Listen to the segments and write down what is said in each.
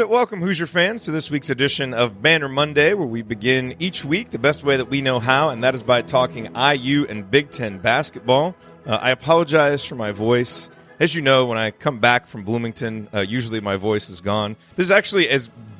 Welcome, Hoosier fans, to this week's edition of Banner Monday, where we begin each week the best way that we know how, and that is by talking IU and Big Ten basketball. I apologize for my voice. As you know, when I come back from Bloomington, usually my voice is gone. This is actually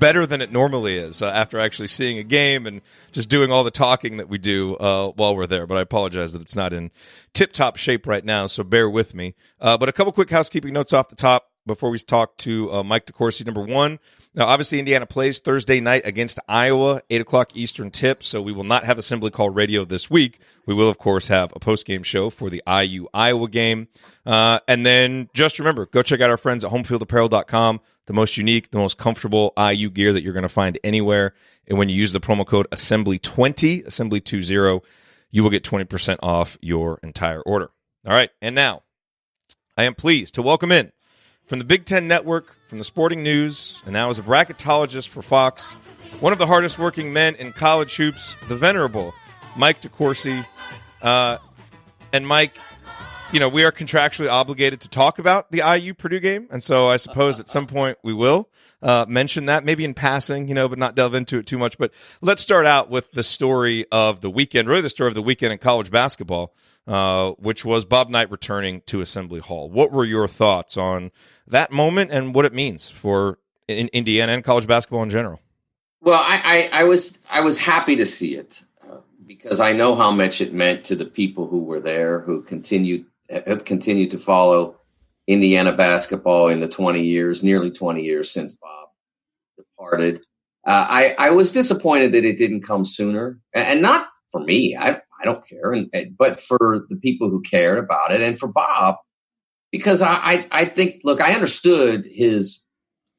better than it normally is after actually seeing a game and just doing all the talking that we do while we're there. But I apologize that it's not in tip-top shape right now, so bear with me. But a couple quick housekeeping notes off the top before we talk to Mike DeCourcy. Number one, now obviously Indiana plays Thursday night against Iowa, 8 o'clock Eastern tip, so we will not have Assembly Call Radio this week. We will, of course, have a post-game show for the IU-Iowa game. And then just remember, go check out our friends at homefieldapparel.com, the most unique, the most comfortable IU gear that you're going to find anywhere. And when you use the promo code Assembly20, Assembly20, you will get 20% off your entire order. All right, and now I am pleased to welcome in from the Big Ten Network, from the Sporting News, and now as a bracketologist for Fox, one of the hardest working men in college hoops, the venerable Mike DeCourcy. And Mike, you know, we are contractually obligated to talk about the IU-Purdue game, and so I suppose at some point we will mention that, maybe in passing, you know, but not delve into it too much. But let's start out with the story of the weekend, really the story of the weekend in college basketball, which was Bob Knight returning to Assembly Hall. What were your thoughts on that moment and what it means for Indiana and college basketball in general? Well, I was happy to see it because I know how much it meant to the people who were there, who have continued to follow Indiana basketball in the nearly 20 years since Bob departed. I was disappointed that it didn't come sooner, and not for me. I don't care, but for the people who cared about it, and for Bob, because I think, look, I understood his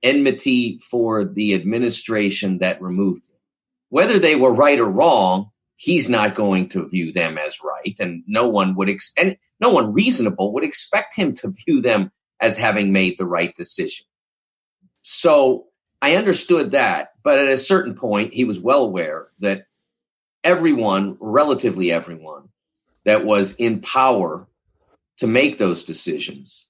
enmity for the administration that removed him. Whether they were right or wrong, he's not going to view them as right, and no one reasonable would expect him to view them as having made the right decision. So I understood that, but at a certain point, he was well aware that relatively everyone that was in power to make those decisions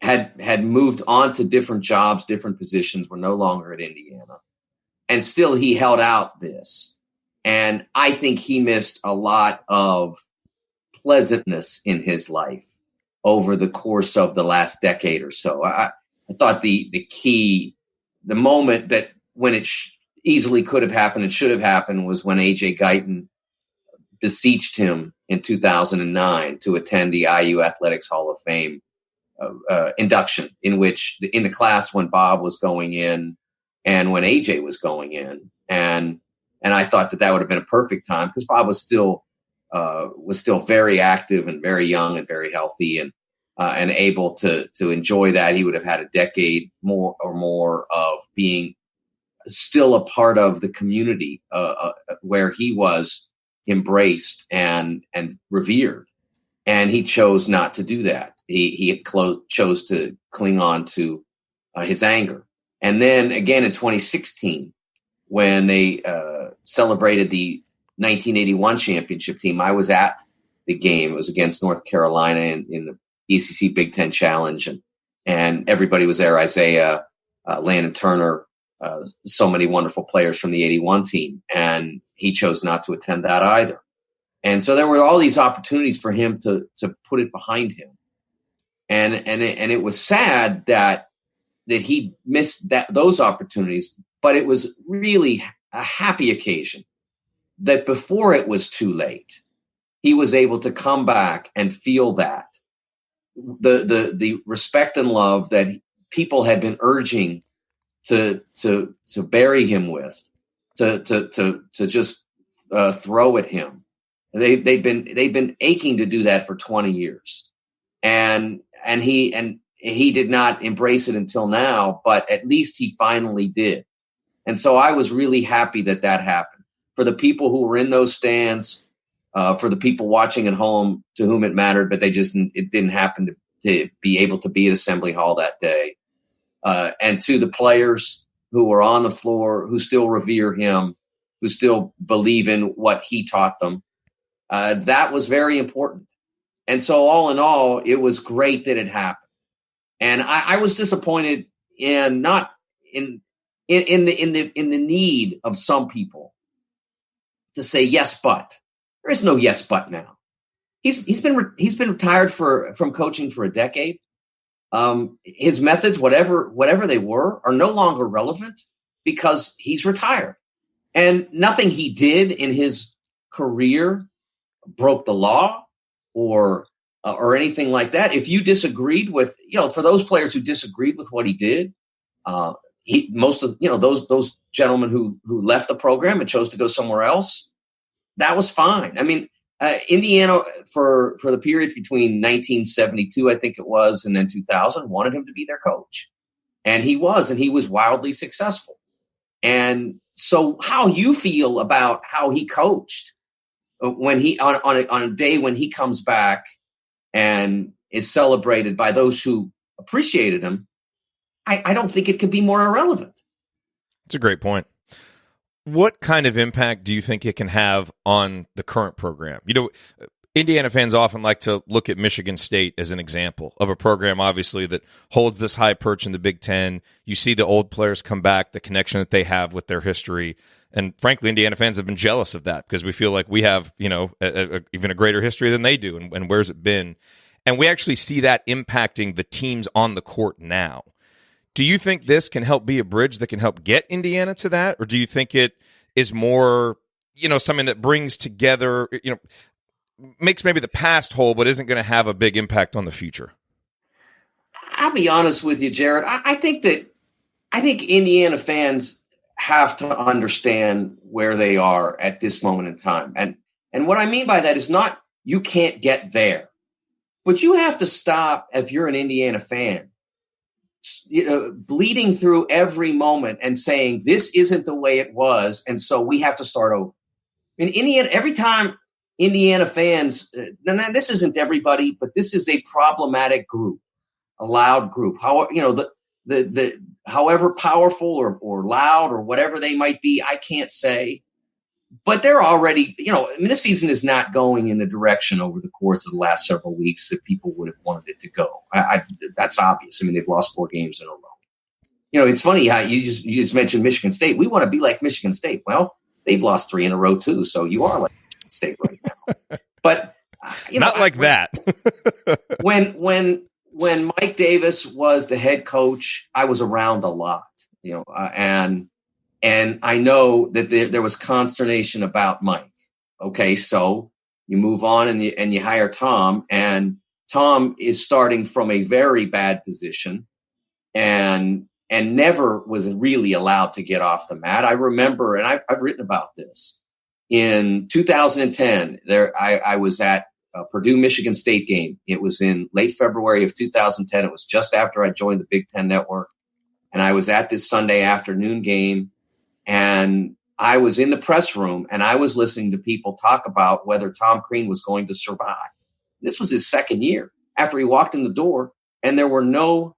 had moved on to different jobs, different positions, were no longer at Indiana. And still he held out this. And I think he missed a lot of pleasantness in his life over the course of the last decade or so. I thought the moment that when it easily could have happened and should have happened was when A.J. Guyton beseeched him in 2009 to attend the IU Athletics Hall of Fame induction, in the class when Bob was going in and when AJ was going in, and I thought that would have been a perfect time because Bob was still very active and very young and very healthy and able to enjoy that. He would have had a decade more of being still a part of the community where he was embraced and revered, and he chose not to do that. He chose to cling on to his anger. And then again in 2016, when they celebrated the 1981 championship team, I was at the game. It was against North Carolina in the ECC Big Ten Challenge, and everybody was there. Isaiah, Landon Turner, so many wonderful players from the 81 team, and he chose not to attend that either. And so there were all these opportunities for him to put it behind him. And it was sad that he missed those opportunities, but it was really a happy occasion that before it was too late, he was able to come back and feel that the respect and love that people had been urging to bury him with, to just throw at him. They've been aching to do that for 20 years, and he did not embrace it until now, but at least he finally did. And so I was really happy that happened for the people who were in those stands, for the people watching at home to whom it mattered, but it didn't happen to be able to be at Assembly Hall that day. And to the players who were on the floor, who still revere him, who still believe in what he taught them, that was very important. And so all in all, it was great that it happened. And I was disappointed not in in the need of some people to say yes, but there is no yes, but now. He's been retired from coaching for a decade. His methods, whatever they were, are no longer relevant because he's retired, and nothing he did in his career broke the law or anything like that. If you disagreed with, for those players who disagreed with what he did, most of those gentlemen who left the program and chose to go somewhere else, that was fine. I mean, Indiana for the period between 1972, I think it was, and then 2000, wanted him to be their coach, and he was wildly successful. And so, how you feel about how he coached when he on a day when he comes back and is celebrated by those who appreciated him, I don't think it could be more irrelevant. That's a great point. What kind of impact do you think it can have on the current program? Indiana fans often like to look at Michigan State as an example of a program, obviously, that holds this high perch in the Big Ten. You see the old players come back, the connection that they have with their history. And frankly, Indiana fans have been jealous of that because we feel like we have, even a greater history than they do. And where's it been? And we actually see that impacting the teams on the court now. Do you think this can help be a bridge that can help get Indiana to that? Or do you think it is more, something that brings together, makes maybe the past whole, but isn't going to have a big impact on the future? I'll be honest with you, Jerod. I think Indiana fans have to understand where they are at this moment in time. And what I mean by that is not you can't get there, but you have to stop, if you're an Indiana fan, bleeding through every moment and saying this isn't the way it was, and so we have to start over. In Indiana, every time Indiana fans, and this isn't everybody, but this is a problematic group, a loud group. However powerful or loud or whatever they might be, I can't say. But they're already, this season is not going in the direction over the course of the last several weeks that people would have wanted it to go. That's obvious. I mean, they've lost 4 games in a row. It's funny how you just mentioned Michigan State. We want to be like Michigan State. Well, they've lost 3 in a row too, so you are like Michigan State right now. But not like that. when Mike Davis was the head coach, I was around a lot, and I know that there was consternation about Mike. Okay, so you move on and you hire Tom, and Tom is starting from a very bad position and never was really allowed to get off the mat. I remember, and I've written about this, in 2010, I was at a Purdue Michigan State game. It was in late February of 2010. It was just after I joined the Big Ten Network, and I was at this Sunday afternoon game. And I was in the press room and I was listening to people talk about whether Tom Crean was going to survive. This was his second year after he walked in the door, and there were no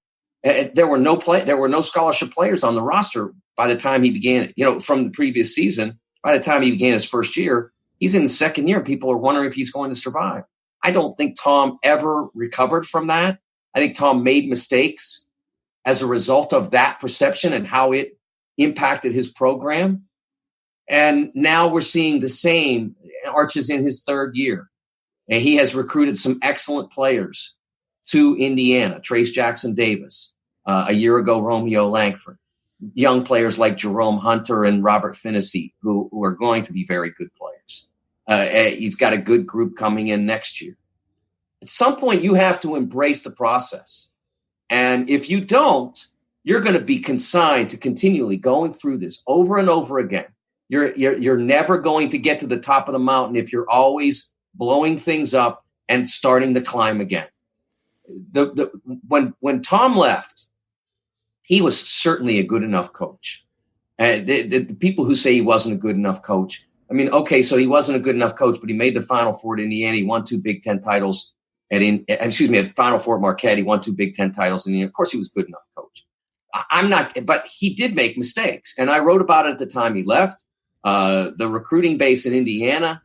scholarship players on the roster by the time he began, from the previous season. By the time he began his first year, he's in the second year. People are wondering if he's going to survive. I don't think Tom ever recovered from that. I think Tom made mistakes as a result of that perception and how it impacted his program. And now we're seeing the same. Arch's in his 3rd year, and he has recruited some excellent players to Indiana. Trace Jackson Davis, a year ago, Romeo Langford, young players like Jerome Hunter and Robert Finnessy, who are going to be very good players. He's got a good group coming in next year. At some point, you have to embrace the process. And if you don't, you're going to be consigned to continually going through this over and over again. You're never going to get to the top of the mountain if you're always blowing things up and starting to climb again. When Tom left, he was certainly a good enough coach. The people who say he wasn't a good enough coach, I mean, okay, so he wasn't a good enough coach, but he made the Final Four at Indiana. He won 2 Big Ten titles at Final Four at Marquette. He won 2 Big Ten titles, and of course he was a good enough coach. I'm not, but he did make mistakes, and I wrote about it at the time he left. The recruiting base in Indiana,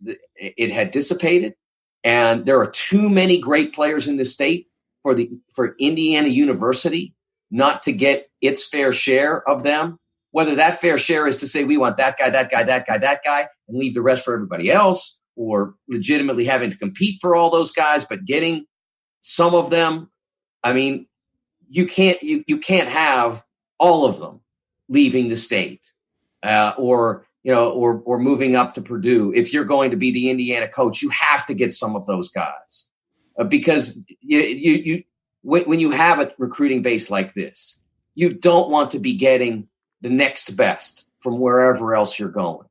it had dissipated, and there are too many great players in this state for Indiana University not to get its fair share of them, whether that fair share is to say we want that guy, and leave the rest for everybody else, or legitimately having to compete for all those guys, but getting some of them. I mean, you can't have all of them leaving the state, or moving up to Purdue. If you're going to be the Indiana coach, you have to get some of those guys, because when you have a recruiting base like this, you don't want to be getting the next best from wherever else you're going.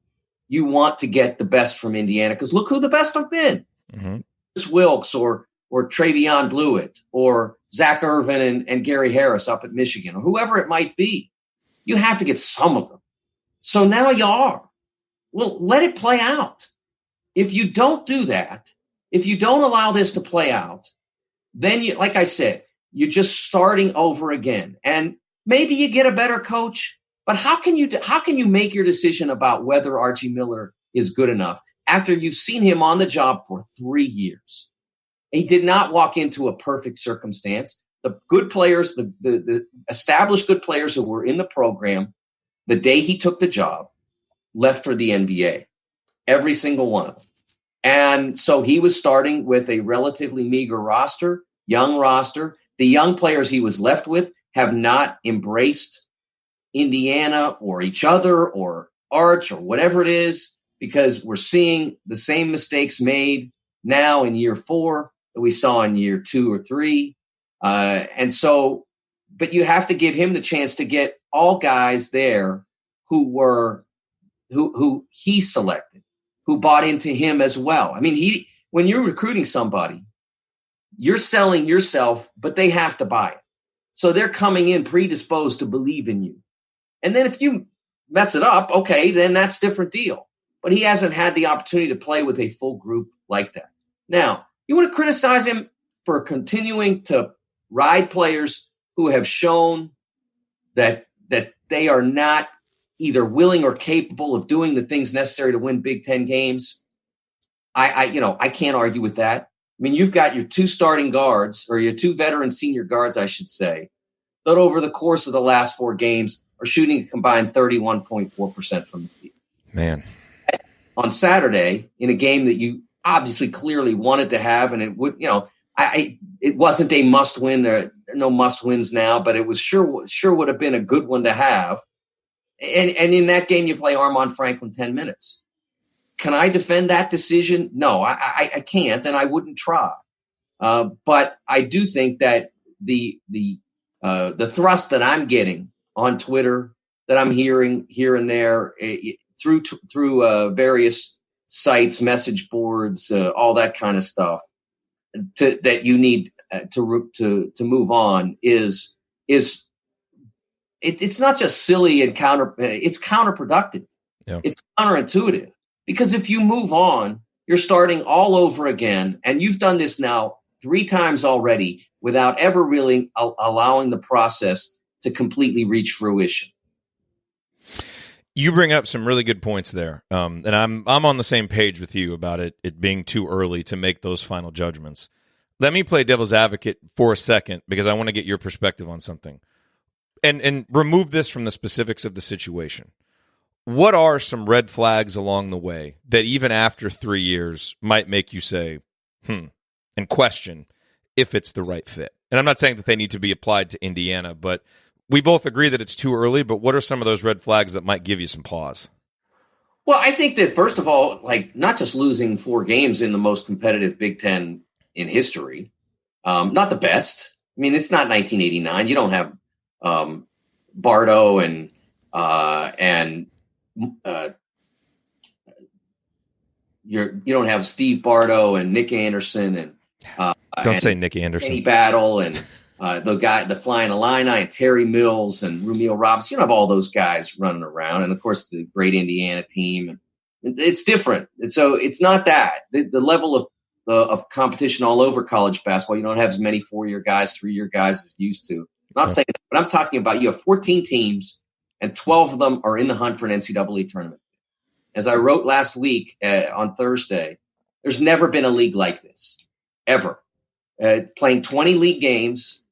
You want to get the best from Indiana, because look who the best have been. Mm-hmm. Wilkes or Travion Blewett or Zach Irvin and Gary Harris up at Michigan, or whoever it might be. You have to get some of them. So now you are. Well, let it play out. If you don't do that, if you don't allow this to play out, then you, like I said, you're just starting over again. And maybe you get a better coach, but how can you make your decision about whether Archie Miller is good enough after you've seen him on the job for 3 years? He did not walk into a perfect circumstance. The good players, the established good players who were in the program, the day he took the job, left for the NBA. Every single one of them. And so he was starting with a relatively meager roster, young roster. The young players he was left with have not embraced Indiana or each other or Arch or whatever it is, because we're seeing the same mistakes made now in year 4 that we saw in year 2 or 3. And so, but you have to give him the chance to get all guys there who he selected, who bought into him as well. I mean, when you're recruiting somebody, you're selling yourself, but they have to buy it. So they're coming in predisposed to believe in you. And then if you mess it up, okay, then that's a different deal. But he hasn't had the opportunity to play with a full group like that. Now, you want to criticize him for continuing to ride players who have shown that they are not either willing or capable of doing the things necessary to win Big Ten games. I can't argue with that. I mean, you've got your 2 starting guards, or your 2 veteran senior guards, I should say, that over the course of the last 4 games are shooting a combined 31.4% from the field. Man. On Saturday, in a game that you obviously clearly wanted to have, and it would, it wasn't a must win. There are no must wins now, but it was sure would have been a good one to have. And in that game, you play Armand Franklin 10 minutes. Can I defend that decision? No, I can't, and I wouldn't try. But I do think that the thrust that I'm getting on Twitter, that I'm hearing here and there through various sites, message boards, all that kind of stuff, that you need to move on is it's not just silly and it's counterproductive. Yeah. It's counterintuitive, because if you move on, you're starting all over again, and you've done this now 3 times already without ever really allowing the process to completely reach fruition. You bring up some really good points there, and I'm on the same page with you about it being too early to make those final judgments. Let me play devil's advocate for a second, because I want to get your perspective on something, and remove this from the specifics of the situation. What are some red flags along the way that even after 3 years might make you say, and question if it's the right fit? And I'm not saying that they need to be applied to Indiana, but we both agree that it's too early. But what are some of those red flags that might give you some pause? Well, I think that, first of all, not just losing 4 games in the most competitive Big Ten in history, not the best. I mean, it's not 1989. You don't have Bardo and you don't have Steve Bardo and Nick Anderson and don't say Nick Anderson, Kenny Battle and the Flying Illini and Terry Mills and Rumeal Robinson. You don't have all those guys running around, and of course the great Indiana team. It's different, and so it's not that the level of competition all over college basketball. You don't have as many 4-year guys, 3-year guys as you used to. I'm not saying that, but I'm talking about you have 14 teams, and 12 of them are in the hunt for an NCAA tournament. As I wrote last week on Thursday, there's never been a league like this, ever. Playing 20 league games,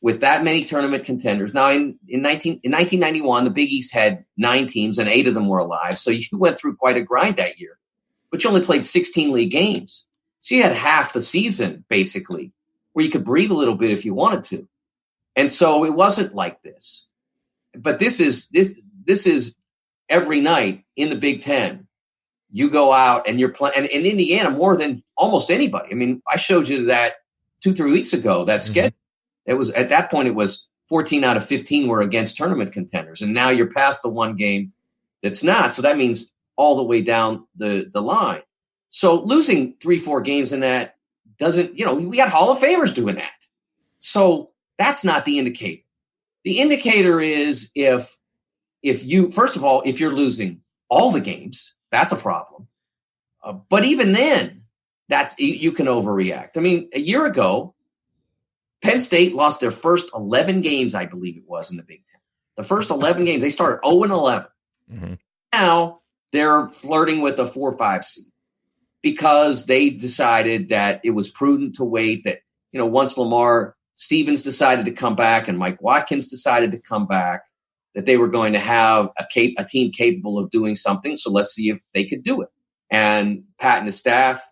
with that many tournament contenders. Now, in 1991, the Big East had 9 teams, and 8 of them were alive. So you went through quite a grind that year. But you only played 16 league games. So you had half the season, basically, where you could breathe a little bit if you wanted to. And so it wasn't like this. But this is every night in the Big Ten. You go out and you're playing, and in Indiana more than almost anybody. I mean, I showed you that 2-3 weeks ago, that schedule. It was at that point, it was 14 out of 15 were against tournament contenders. And now you're past the one game that's not. So that means all the way down the line. So losing 3-4 games in that doesn't, we got Hall of Famers doing that. So that's not the indicator. The indicator is if you, first of all, if you're losing all the games, that's a problem. But even then, you can overreact. I mean, a year ago, Penn State lost their first 11 games, I believe it was, in the Big Ten. The first 11 games, they started 0-11. Mm-hmm. Now they're flirting with a 4-5 seed because they decided that it was prudent to wait, that, once Lamar Stevens decided to come back and Mike Watkins decided to come back, that they were going to have a team capable of doing something. So let's see if they could do it. And Pat and his staff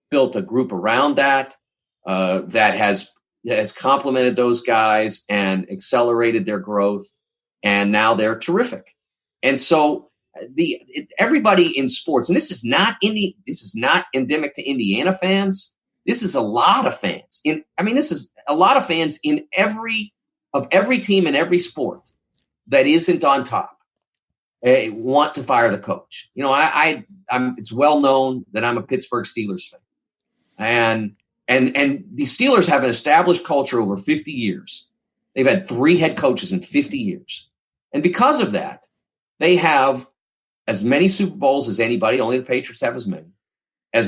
built a group around that that has complemented those guys and accelerated their growth. And now they're terrific. And so everybody in sports, and this is not endemic to Indiana fans. This is a lot of fans. This is a lot of fans in every team in every sport that isn't on top want to fire the coach. It's well known that I'm a Pittsburgh Steelers fan, and the Steelers have an established culture over 50 years. They've had 3 head coaches in 50 years, and because of that, they have as many Super Bowls as anybody. Only the Patriots have as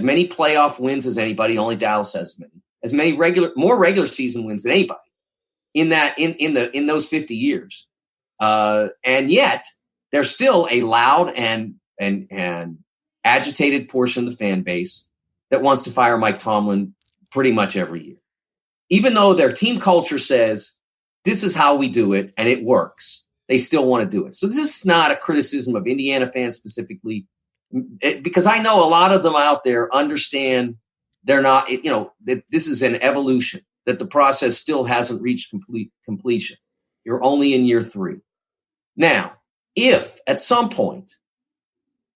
many playoff wins as anybody. Only Dallas has as many more regular season wins than anybody in those 50 years. And yet there's still a loud and agitated portion of the fan base that wants to fire Mike Tomlin pretty much every year, even though their team culture says this is how we do it and it works. They still want to do it. So this is not a criticism of Indiana fans specifically, because I know a lot of them out there understand they're not, that this is an evolution, that the process still hasn't reached completion. You're only in year 3. Now, if at some point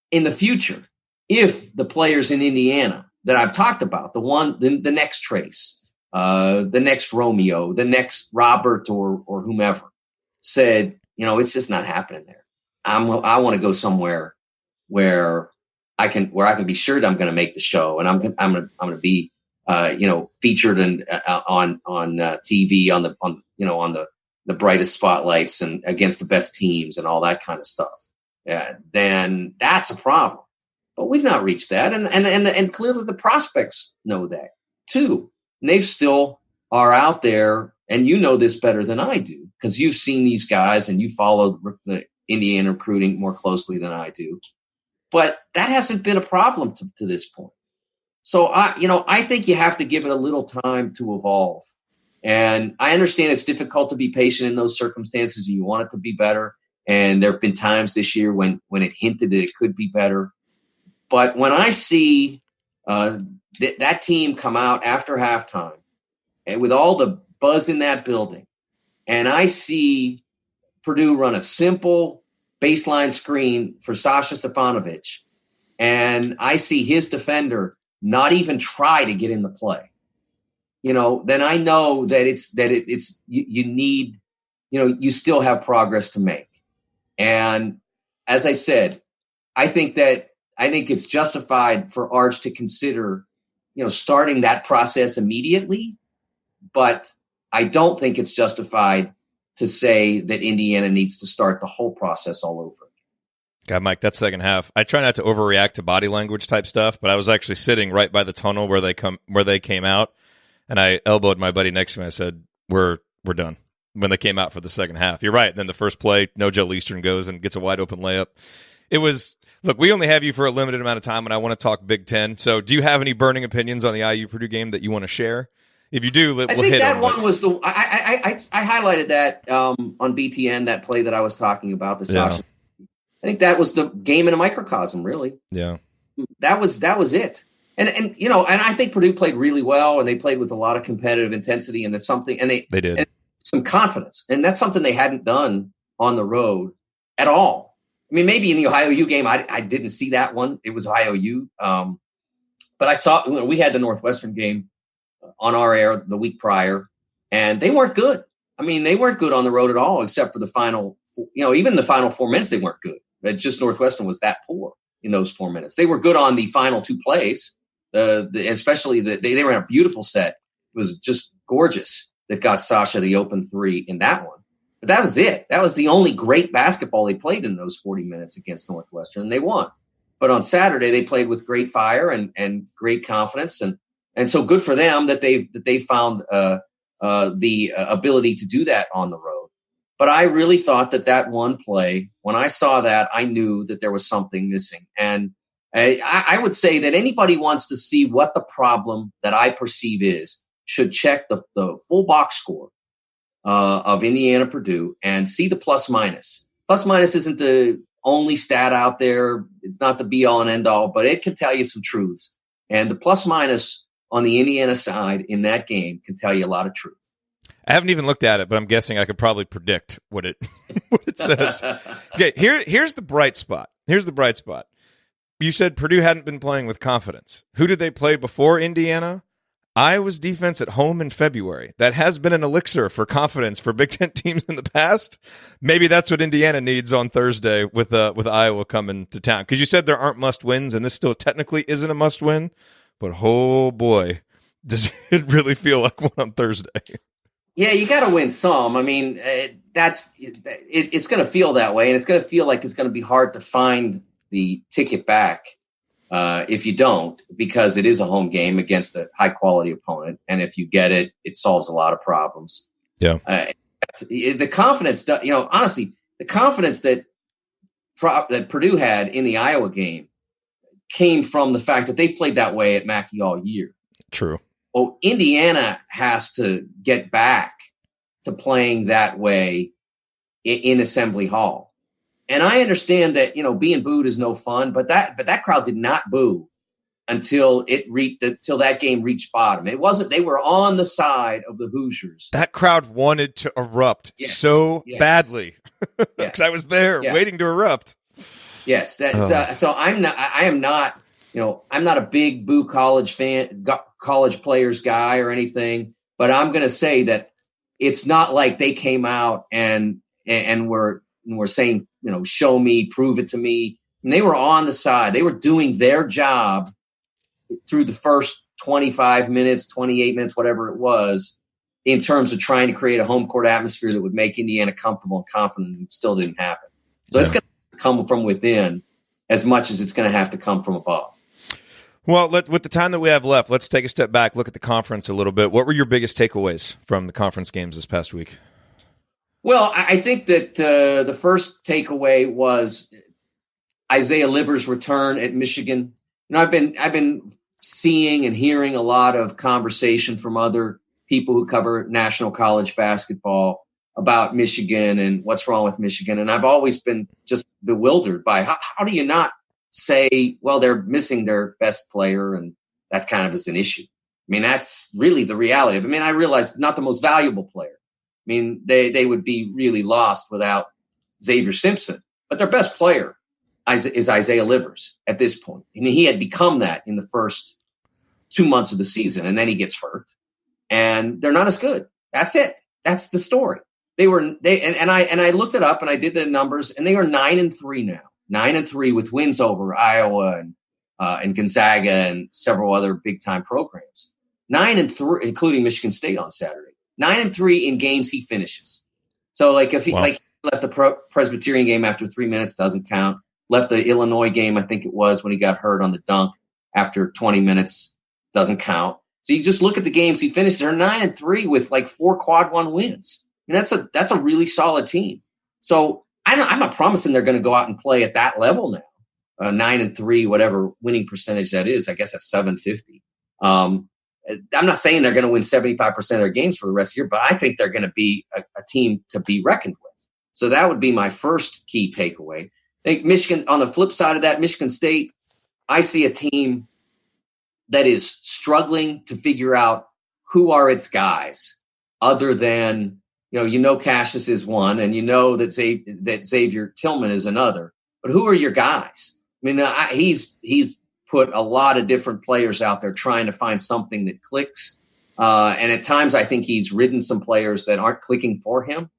in the future, if the players in Indiana that I've talked about, the next Trace, the next Romeo, the next Robert or whomever said, it's just not happening there. I want to go somewhere where I can be sure that I'm going to make the show, and I'm going to be featured on TV on the brightest spotlights and against the best teams and all that kind of stuff. Then that's a problem. But we've not reached that, and clearly the prospects know that too. And they still are out there, and you know this better than I do because you've seen these guys and you follow the Indiana recruiting more closely than I do. But that hasn't been a problem to this point. So I think you have to give it a little time to evolve. And I understand it's difficult to be patient in those circumstances, and you want it to be better. And there have been times this year when it hinted that it could be better. But when I see that team come out after halftime and with all the buzz in that building, and I see Purdue run a simple baseline screen for Sasha Stefanovic, and I see his defender not even try to get in the play, then I know that you need, you still have progress to make. And as I said, I think it's justified for Arch to consider, starting that process immediately, but I don't think it's justified to say that Indiana needs to start the whole process all over again. God, Mike, that second half, I try not to overreact to body language type stuff, but I was actually sitting right by the tunnel where they came out, and I elbowed my buddy next to me. I said, "We're done." When they came out for the second half, you're right. Then the first play, no Joe Leastern goes and gets a wide open layup. It was, look, we only have you for a limited amount of time, and I want to talk Big Ten. So, do you have any burning opinions on the IU Purdue game that you want to share? If you do, we'll I think hit that them, one was the I highlighted that on BTN, that play that I was talking about, the Sasha. I think that was the game in a microcosm, really. Yeah. That was it. And I think Purdue played really well, and they played with a lot of competitive intensity, and that's something, and they did. And some confidence. And that's something they hadn't done on the road at all. I mean, maybe in the Ohio U game, I didn't see that one. It was Ohio U. But I saw, we had the Northwestern game on our air the week prior, and they weren't good. I mean, they weren't good on the road at all, except for the final, even the final 4 minutes, they weren't good. But just Northwestern was that poor in those 4 minutes. They were good on the final two plays, especially they ran a beautiful set. It was just gorgeous that got Sasha the open three in that one. But that was it. That was the only great basketball they played in those 40 minutes against Northwestern, and they won. But on Saturday, they played with great fire and great confidence, and so good for them that they found the ability to do that on the road. But I really thought that one play, when I saw that, I knew that there was something missing. And I would say that anybody wants to see what the problem that I perceive is should check the full box score of Indiana Purdue and see the plus minus. Plus minus isn't the only stat out there. It's not the be all and end all, but it can tell you some truths. And the plus minus on the Indiana side in that game can tell you a lot of truth. I haven't even looked at it, but I'm guessing I could probably predict what it says. Okay, here's the bright spot. You said Purdue hadn't been playing with confidence. Who did they play before Indiana? Iowa's defense at home in February. That has been an elixir for confidence for Big Ten teams in the past. Maybe that's what Indiana needs on Thursday with Iowa coming to town. Because you said there aren't must-wins, and this still technically isn't a must-win. But oh boy, does it really feel like one on Thursday. Yeah, you got to win some. I mean, it's going to feel that way, and it's going to feel like it's going to be hard to find the ticket back if you don't, because it is a home game against a high-quality opponent, and if you get it, it solves a lot of problems. Yeah, the confidence, honestly, the confidence that Purdue had in the Iowa game came from the fact that they've played that way at Mackey all year. True. Well, Indiana has to get back to playing that way in Assembly Hall. And I understand that, being booed is no fun, but that crowd did not boo until that game reached bottom. It wasn't, they were on the side of the Hoosiers. That crowd wanted to erupt badly. Because I was there waiting to erupt. Yes. So I'm not a big boo college players guy or anything, but I'm going to say that it's not like they came out and were saying, show me, prove it to me. And they were on the side. They were doing their job through the first 25 minutes, 28 minutes, whatever it was, in terms of trying to create a home court atmosphere that would make Indiana comfortable and confident, and it still didn't happen. So it's going to come from within as much as it's going to have to come from above. Well, with the time that we have left, let's take a step back, look at the conference a little bit. What were your biggest takeaways from the conference games this past week? Well, I think that the first takeaway was Isaiah Livers' return at Michigan. I've been seeing and hearing a lot of conversation from other people who cover national college basketball about Michigan and what's wrong with Michigan. And I've always been just bewildered by how do you not say, well, they're missing their best player, and that kind of is an issue. I mean, that's really the reality. I mean, I realize not the most valuable player. I mean, they would be really lost without Xavier Simpson, but their best player is Isaiah Livers at this point. And he had become that in the first 2 months of the season, and then he gets hurt, and they're not as good. That's it. That's the story. I looked it up and I did the numbers, and they are 9-3 now. 9-3 with wins over Iowa and Gonzaga and several other big time programs. 9-3, including Michigan State on Saturday. 9-3 in games he finishes. So if he left the Presbyterian game after 3 minutes, doesn't count. Left the Illinois game, I think it was, when he got hurt on the dunk after 20 minutes, doesn't count. So you just look at the games he finished. They're 9-3 with 4 quad one wins. I mean, that's a really solid team. So I'm not promising they're going to go out and play at that level now. 9-3, whatever winning percentage that is. I guess that's 750. I'm not saying they're going to win 75% of their games for the rest of the year, but I think they're going to be a team to be reckoned with. So that would be my first key takeaway. I think Michigan, on the flip side of that, Michigan State, I see a team that is struggling to figure out who are its guys other than, Cassius is one, and that Xavier Tillman is another. But who are your guys? I mean, he's put a lot of different players out there trying to find something that clicks. And at times, I think he's ridden some players that aren't clicking for him.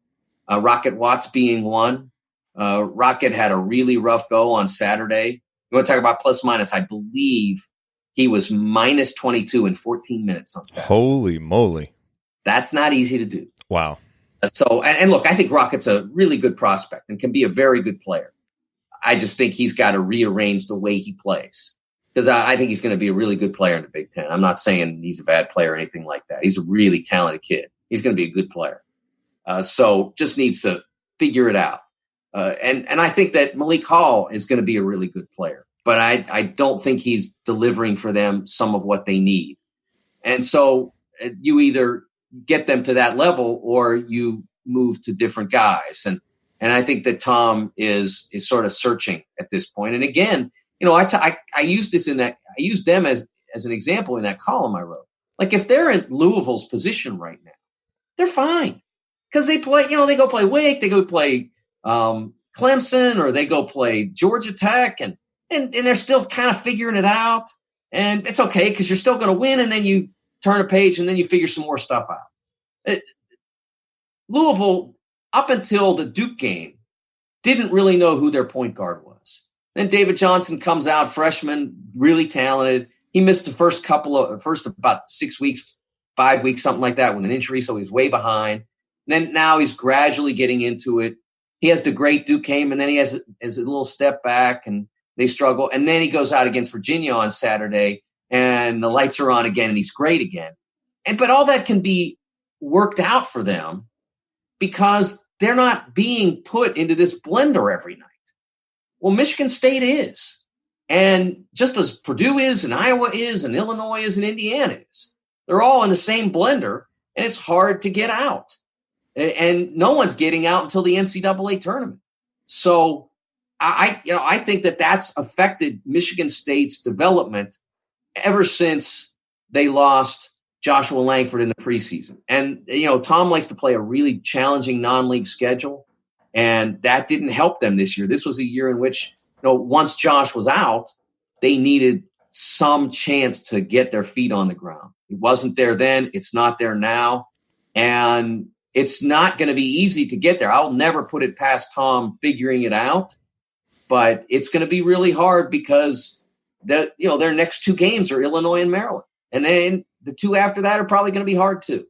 Rocket Watts being one. Rocket had a really rough go on Saturday. You want to talk about plus minus? I believe he was minus 22 in 14 minutes on Saturday. Holy moly. That's not easy to do. Wow. So, and look, I think Rocket's a really good prospect and can be a very good player. I just think he's got to rearrange the way he plays, because I think he's going to be a really good player in the Big Ten. I'm not saying he's a bad player or anything like that. He's a really talented kid. He's going to be a good player. So just needs to figure it out. And I think that Malik Hall is going to be a really good player, but I don't think he's delivering for them some of what they need. And so you either get them to that level or you move to different guys. And I think that Tom is sort of searching at this point. And again, I used this I used them as an example in that column I wrote. Like, if they're in Louisville's position right now, they're fine, because they play, they go play Wake, they go play Clemson, or they go play Georgia Tech, and they're still kind of figuring it out. And it's okay, because you're still going to win, and then you turn a page, and then you figure some more stuff out. Louisville, up until the Duke game, didn't really know who their point guard was. Then David Johnson comes out, freshman, really talented. He missed the first about 6 weeks, 5 weeks, something like that, with an injury, so he's way behind. And then now he's gradually getting into it. He has the great Duke game, and then he has a little step back, and they struggle. And then he goes out against Virginia on Saturday, and the lights are on again, and he's great again. But all that can be worked out for them because they're not being put into this blender every night. Well, Michigan State is. And just as Purdue is, and Iowa is, and Illinois is, and Indiana is. They're all in the same blender, and it's hard to get out. And no one's getting out until the NCAA tournament. So I think that that's affected Michigan State's development ever since they lost Joshua Langford in the preseason. And, Tom likes to play a really challenging non-league schedule, and that didn't help them this year. This was a year in which, once Josh was out, they needed some chance to get their feet on the ground. It wasn't there then. It's not there now. And it's not going to be easy to get there. I'll never put it past Tom figuring it out, but it's going to be really hard because their next two games are Illinois and Maryland. And then the two after that are probably going to be hard too.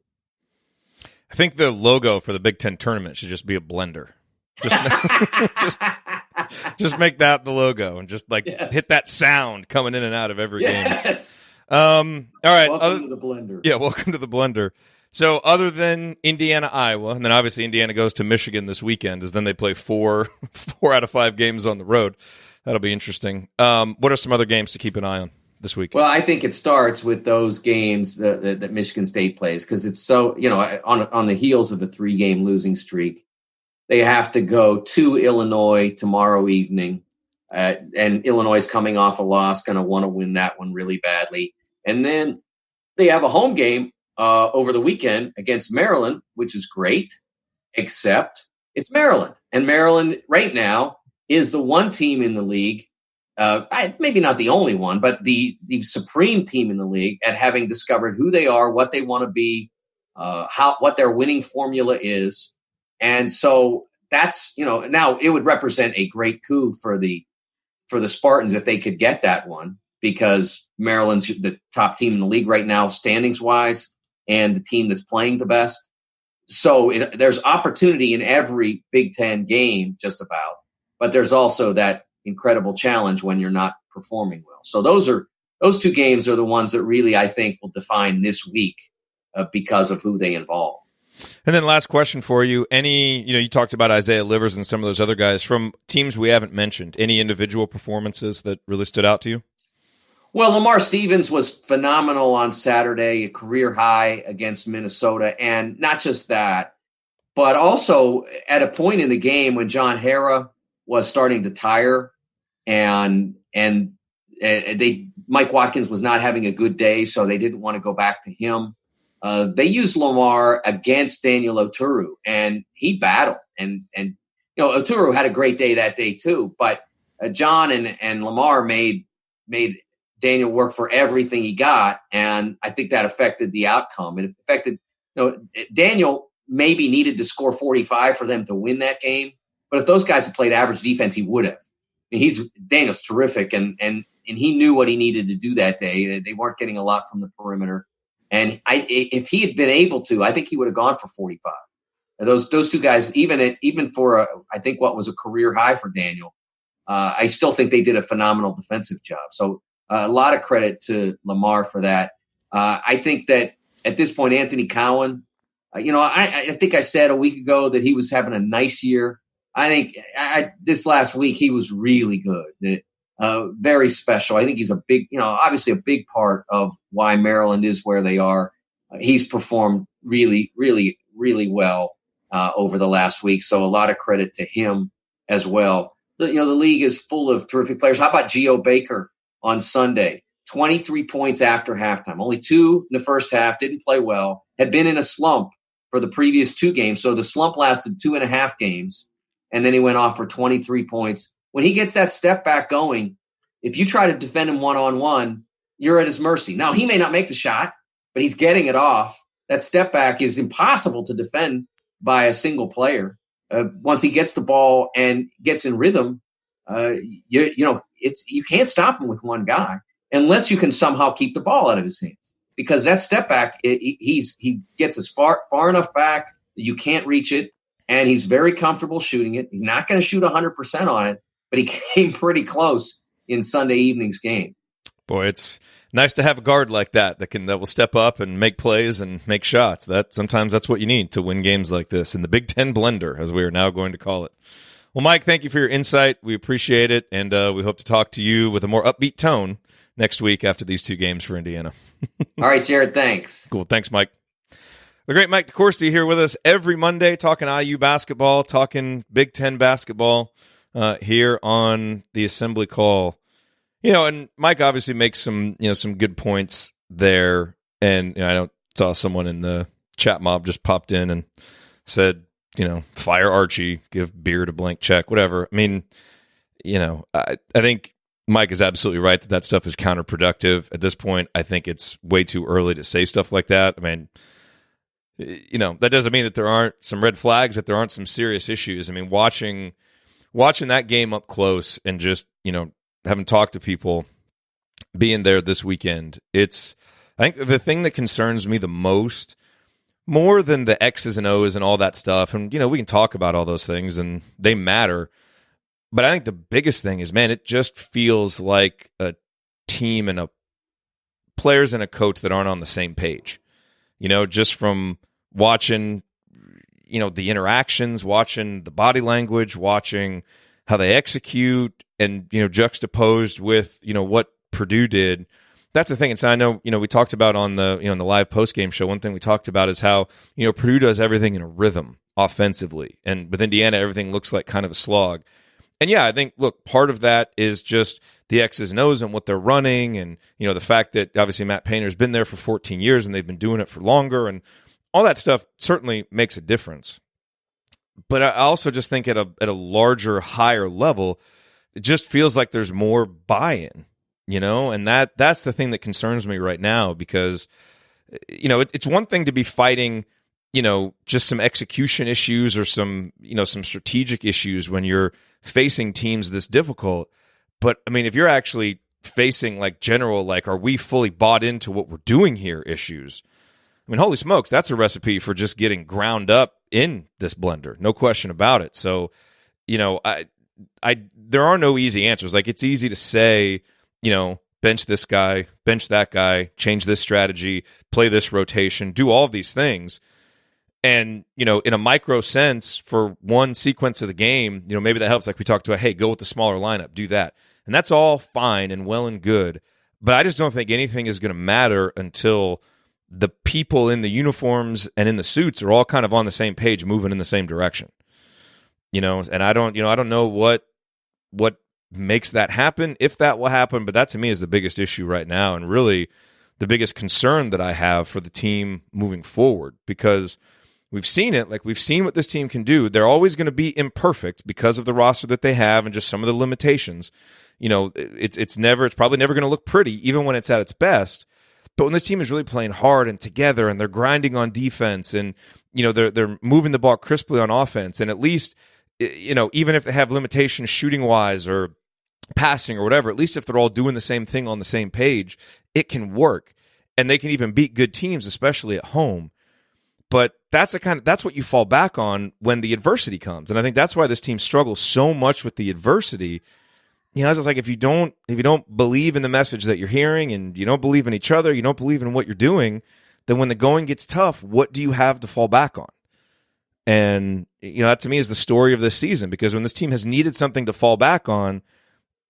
I think the logo for the Big Ten tournament should just be a blender. Just make that the logo, and just hit that sound coming in and out of every game. Yes. All right. Welcome to the blender. Yeah, welcome to the blender. So other than Indiana, Iowa, and then obviously Indiana goes to Michigan this weekend, as then they play four out of 5 games on the road. That'll be interesting. What are some other games to keep an eye on this week? Well, I think it starts with those games that Michigan State plays, because it's so, on the heels of the 3-game losing streak. They have to go to Illinois tomorrow evening, and Illinois is coming off a loss, going to want to win that one really badly. And then they have a home game over the weekend against Maryland, which is great, except it's Maryland. And Maryland right now is the one team in the league, maybe not the only one, but the supreme team in the league at having discovered who they are, what they want to be, what their winning formula is. And so that's, now it would represent a great coup for the Spartans if they could get that one, because Maryland's the top team in the league right now, standings wise, and the team that's playing the best. So there's opportunity in every Big Ten game, just about, but there's also that incredible challenge when you're not performing well. So those 2 games are the ones that really, I think, will define this week because of who they involve. And then last question for you. You talked about Isaiah Livers and some of those other guys from teams we haven't mentioned. Any individual performances that really stood out to you? Well, Lamar Stevens was phenomenal on Saturday, a career high against Minnesota. And not just that, but also at a point in the game when John Hara was starting to tire and Mike Watkins was not having a good day, so they didn't want to go back to him. They used Lamar against Daniel Oturu, and he battled. And Oturu had a great day that day too. But John and Lamar made Daniel work for everything he got, and I think that affected the outcome. It affected, Daniel maybe needed to score 45 for them to win that game, but if those guys had played average defense, he would have. I mean, Daniel's terrific, and he knew what he needed to do that day. They weren't getting a lot from the perimeter, and if he had been able to, I think he would have gone for 45. Those two guys, even for I think what was a career high for Daniel, I still think they did a phenomenal defensive job. So a lot of credit to Lamar for that. I think that at this point, Anthony Cowan, I think I said a week ago that he was having a nice year. I think this last week he was really good, very special. I think he's a big, obviously a big part of why Maryland is where they are. He's performed really, really, really well over the last week. So a lot of credit to him as well. The league is full of terrific players. How about Geo Baker on Sunday? 23 points after halftime. Only 2 in the first half. Didn't play well. Had been in a slump for the previous 2 games. So the slump lasted 2.5 games. And then he went off for 23 points. When he gets that step back going, if you try to defend him one-on-one, you're at his mercy. Now, he may not make the shot, but he's getting it off. That step back is impossible to defend by a single player. Once he gets the ball and gets in rhythm, you can't stop him with one guy unless you can somehow keep the ball out of his hands. Because that step back, he gets as far enough back that you can't reach it, and he's very comfortable shooting it. He's not going to shoot 100% on it, but he came pretty close in Sunday evening's game. Boy, it's nice to have a guard like that will step up and make plays and make shots. Sometimes that's what you need to win games like this in the Big Ten blender, as we are now going to call it. Well, Mike, thank you for your insight. We appreciate it, and we hope to talk to you with a more upbeat tone next week after these 2 games for Indiana. All right, Jerod, thanks. Cool. Thanks, Mike. The great Mike DeCourcy here with us every Monday, talking IU basketball, talking Big Ten basketball here on the Assembly Call. And Mike obviously makes some good points there. And I saw someone in the chat mob just popped in and said, fire Archie, give Beard a blank check, whatever. I mean, I think Mike is absolutely right that stuff is counterproductive. At this point, I think it's way too early to say stuff like that. I mean, that doesn't mean that there aren't some red flags, that there aren't some serious issues. I mean, watching that game up close and just, having talked to people, being there this weekend, I think the thing that concerns me the most, more than the X's and O's and all that stuff, and, we can talk about all those things, and they matter, but I think the biggest thing is, man, it just feels like a team and players and a coach that aren't on the same page. Just from watching, the interactions, watching the body language, watching how they execute, and, juxtaposed with, what Purdue did. That's the thing. And so I know, we talked about on the, in the live post-game show, one thing we talked about is how, Purdue does everything in a rhythm offensively. And with Indiana, everything looks like kind of a slog. And yeah, I think, look, part of that is just the X's and O's and what they're running, and the fact that obviously Matt Painter's been there for 14 years and they've been doing it for longer, and all that stuff certainly makes a difference. But I also just think at a larger, higher level, it just feels like there's more buy-in, and that's the thing that concerns me right now, because it's one thing to be fighting just some execution issues or some strategic issues when you're facing teams this difficult. But I mean, if you're actually facing are we fully bought into what we're doing here issues, I mean, holy smokes, that's a recipe for just getting ground up in this blender. No question about it. So, there are no easy answers. It's easy to say, bench this guy, bench that guy, change this strategy, play this rotation, do all of these things. And, in a micro sense, for one sequence of the game, maybe that helps. Like we talked about, hey, go with the smaller lineup, do that. And that's all fine and well and good. But I just don't think anything is going to matter until the people in the uniforms and in the suits are all kind of on the same page, moving in the same direction. And I don't know what makes that happen, if that will happen, but that to me is the biggest issue right now, and really the biggest concern that I have for the team moving forward, because we've seen it. Like, we've seen what this team can do. They're always going to be imperfect because of the roster that they have and just some of the limitations. It's probably never going to look pretty, even when it's at its best. But when this team is really playing hard and together, and they're grinding on defense, and they're moving the ball crisply on offense, and at least even if they have limitations shooting wise or passing or whatever, at least if they're all doing the same thing on the same page, it can work, and they can even beat good teams, especially at home. But that's what you fall back on when the adversity comes, and I think that's why this team struggles so much with the adversity. It's just like, if you don't believe in the message that you're hearing, and you don't believe in each other, you don't believe in what you're doing, then when the going gets tough, what do you have to fall back on? And that to me is the story of this season, because when this team has needed something to fall back on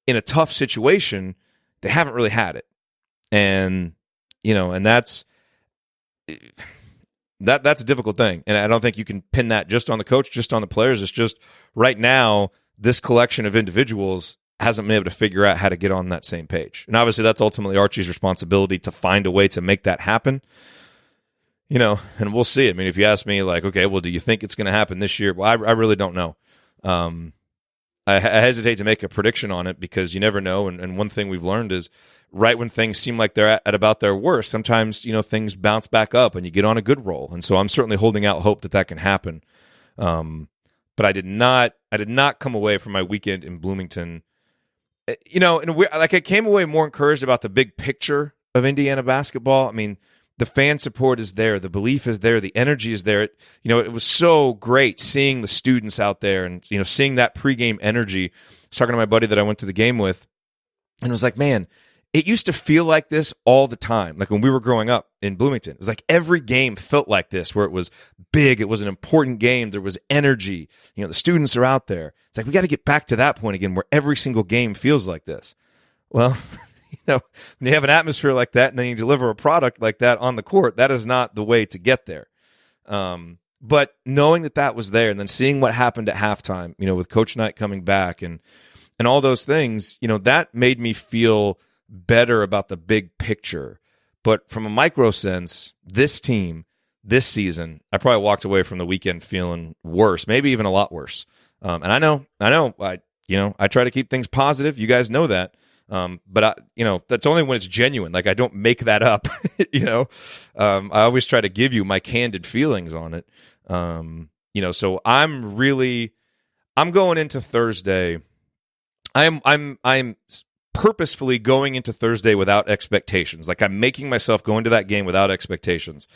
in a tough situation, they haven't really had it. And and that's a difficult thing. And I don't think you can pin that just on the coach, just on the players. It's just right now, this collection of individuals hasn't been able to figure out how to get on that same page. And obviously that's ultimately Archie's responsibility to find a way to make that happen. And we'll see. I mean, if you ask me, like, okay, well, do you think it's going to happen this year? Well, I really don't know. I hesitate to make a prediction on it, because you never know. And one thing we've learned is, right when things seem like they're at about their worst, sometimes, things bounce back up and you get on a good roll. And so I'm certainly holding out hope that can happen. But I did not come away from my weekend in Bloomington, I came away more encouraged about the big picture of Indiana basketball. I mean, the fan support is there, the belief is there, the energy is there. It was so great seeing the students out there, and seeing that pregame energy. I was talking to my buddy that I went to the game with, and it was like, man, it used to feel like this all the time. Like when we were growing up in Bloomington, it was like every game felt like this, where it was big, it was an important game, there was energy. The students are out there. It's like, we got to get back to that point again, where every single game feels like this. Well, when you have an atmosphere like that, and then you deliver a product like that on the court, that is not the way to get there. But knowing that was there, and then seeing what happened at halftime, with Coach Knight coming back and all those things, that made me feel better about the big picture. But from a micro sense, this team, this season, I probably walked away from the weekend feeling worse, maybe even a lot worse. And I know, I try to keep things positive. You guys know that. But that's only when it's genuine. Like, I don't make that up. I always try to give you my candid feelings on it. So I'm going into Thursday. I'm purposefully going into Thursday without expectations. Like, I'm making myself go into that game without expectations,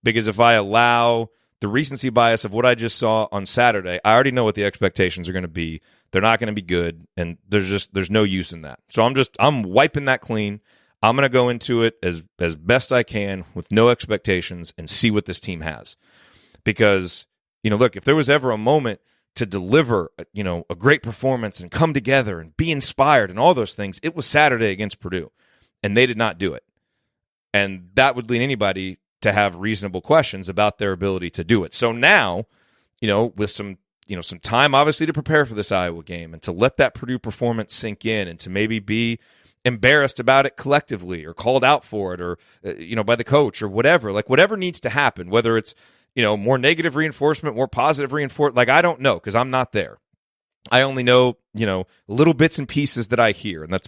because if I allow the recency bias of what I just saw on Saturday, I already know what the expectations are going to be. They're not going to be good, and there's no use in that. So I'm wiping that clean. I'm going to go into it as best I can with no expectations and see what this team has. Because, look, if there was ever a moment to deliver, a great performance and come together and be inspired and all those things, it was Saturday against Purdue, and they did not do it. And that would lead anybody to have reasonable questions about their ability to do it. So now, with some time obviously to prepare for this Iowa game, and to let that Purdue performance sink in, and to maybe be embarrassed about it collectively, or called out for it, or by the coach, or whatever. Like, whatever needs to happen, whether it's more negative reinforcement, more positive reinforcement, like, I don't know, because I'm not there. I only know little bits and pieces that I hear, and that's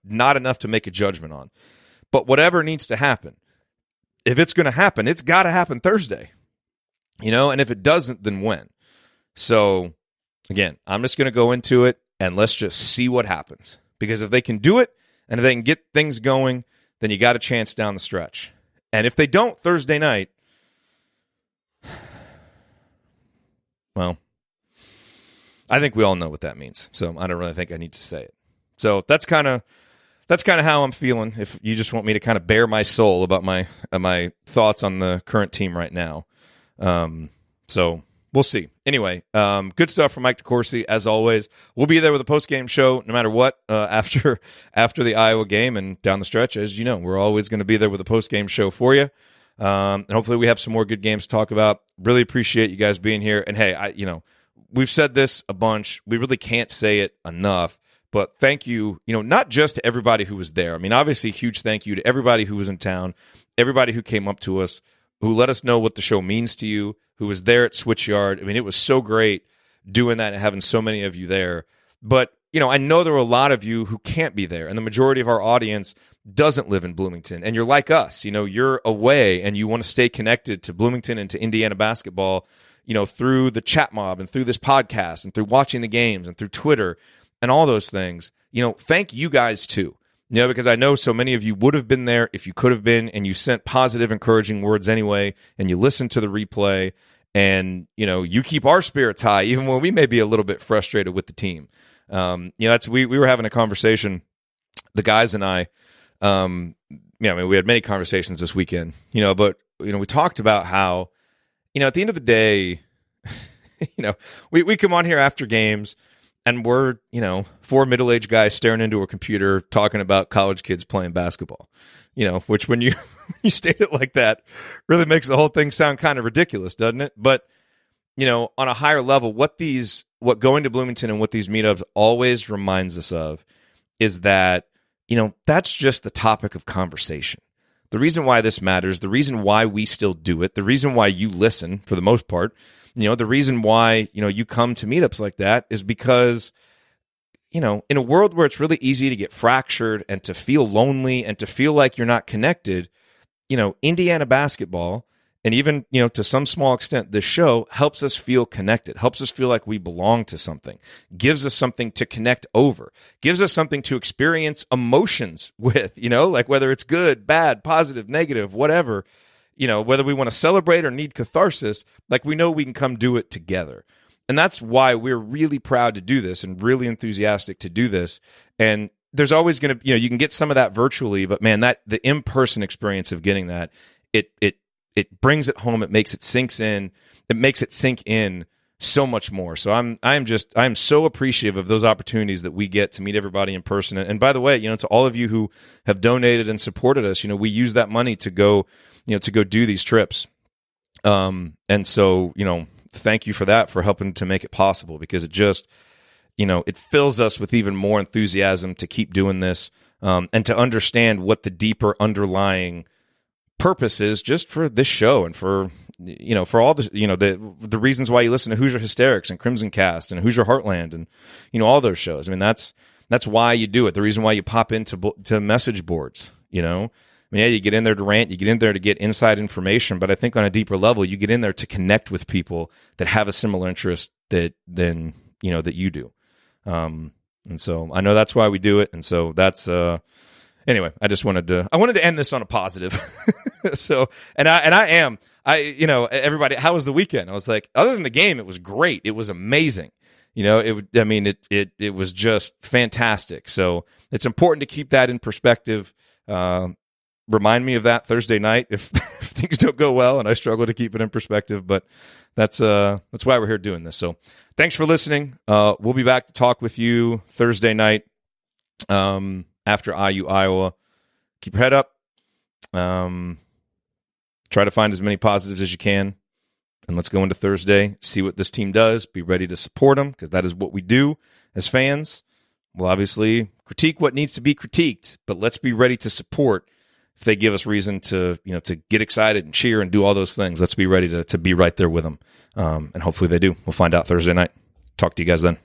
not enough to make a judgment on. But whatever needs to happen, if it's going to happen, it's got to happen Thursday. And if it doesn't, then when? So, again, I'm just going to go into it, and let's just see what happens. Because if they can do it, and if they can get things going, then you got a chance down the stretch. And if they don't Thursday night, well, I think we all know what that means. So I don't really think I need to say it. So that's kind of how I'm feeling. If you just want me to kind of bare my soul about my thoughts on the current team right now. So we'll see. Anyway, good stuff from Mike DeCourcy, as always. We'll be there with a post-game show no matter what after the Iowa game and down the stretch. As you know, we're always going to be there with a post-game show for you. And hopefully we have some more good games to talk about. Really appreciate you guys being here. And hey, we've said this a bunch. We really can't say it enough. But thank you, not just to everybody who was there. I mean, obviously, huge thank you to everybody who was in town, everybody who came up to us, who let us know what the show means to you, who was there at Switchyard. I mean, it was so great doing that and having so many of you there. But, I know there were a lot of you who can't be there, and the majority of our audience doesn't live in Bloomington. And you're like us, you're away and you want to stay connected to Bloomington and to Indiana basketball, through the chat mob and through this podcast and through watching the games and through Twitter and all those things. Thank you guys too. Because I know so many of you would have been there if you could have been, and you sent positive, encouraging words anyway, and you listened to the replay, and, you keep our spirits high, even when we may be a little bit frustrated with the team. We were having a conversation, the guys and I, we had many conversations this weekend, but, we talked about how, at the end of the day, we come on here after games, and we're, four middle-aged guys staring into a computer talking about college kids playing basketball, which when you state it like that really makes the whole thing sound kind of ridiculous, doesn't it? But, on a higher level, what going to Bloomington and what these meetups always reminds us of is that, that's just the topic of conversation. The reason why this matters, the reason why we still do it, the reason why you listen for the most part, the reason why, you come to meetups like that is because, in a world where it's really easy to get fractured and to feel lonely and to feel like you're not connected, Indiana basketball, and even, to some small extent, this show helps us feel connected, helps us feel like we belong to something, gives us something to connect over, gives us something to experience emotions with, like whether it's good, bad, positive, negative, whatever, whether we want to celebrate or need catharsis, like we know we can come do it together. And that's why we're really proud to do this and really enthusiastic to do this. And there's always going to, you can get some of that virtually, but man, that the in-person experience of getting that, it brings it home. It makes it sinks in. It makes it sink in so much more. So I'm so appreciative of those opportunities that we get to meet everybody in person. And by the way, to all of you who have donated and supported us, we use that money to go do these trips. And so, thank you for that, for helping to make it possible, because it just, it fills us with even more enthusiasm to keep doing this, and to understand what the deeper underlying purpose is just for this show and for, for all the, the reasons why you listen to Hoosier Hysterics and Crimson Cast and Hoosier Heartland and, all those shows. I mean, that's why you do it. The reason why you pop into message boards, yeah, you get in there to rant, you get in there to get inside information, but I think on a deeper level, you get in there to connect with people that have a similar interest that you do. And so I know that's why we do it. And so that's, anyway, I wanted to end this on a positive. So, everybody, how was the weekend? I was like, other than the game, it was great. It was amazing. It was just fantastic. So it's important to keep that in perspective. Remind me of that Thursday night if things don't go well and I struggle to keep it in perspective. But that's why we're here doing this. So thanks for listening. We'll be back to talk with you Thursday night after IU Iowa. Keep your head up. Try to find as many positives as you can. And let's go into Thursday, see what this team does, be ready to support them, because that is what we do as fans. We'll obviously critique what needs to be critiqued, but let's be ready to support if they give us reason to, to get excited and cheer and do all those things. Let's be ready to be right there with them. And hopefully they do. We'll find out Thursday night. Talk to you guys then.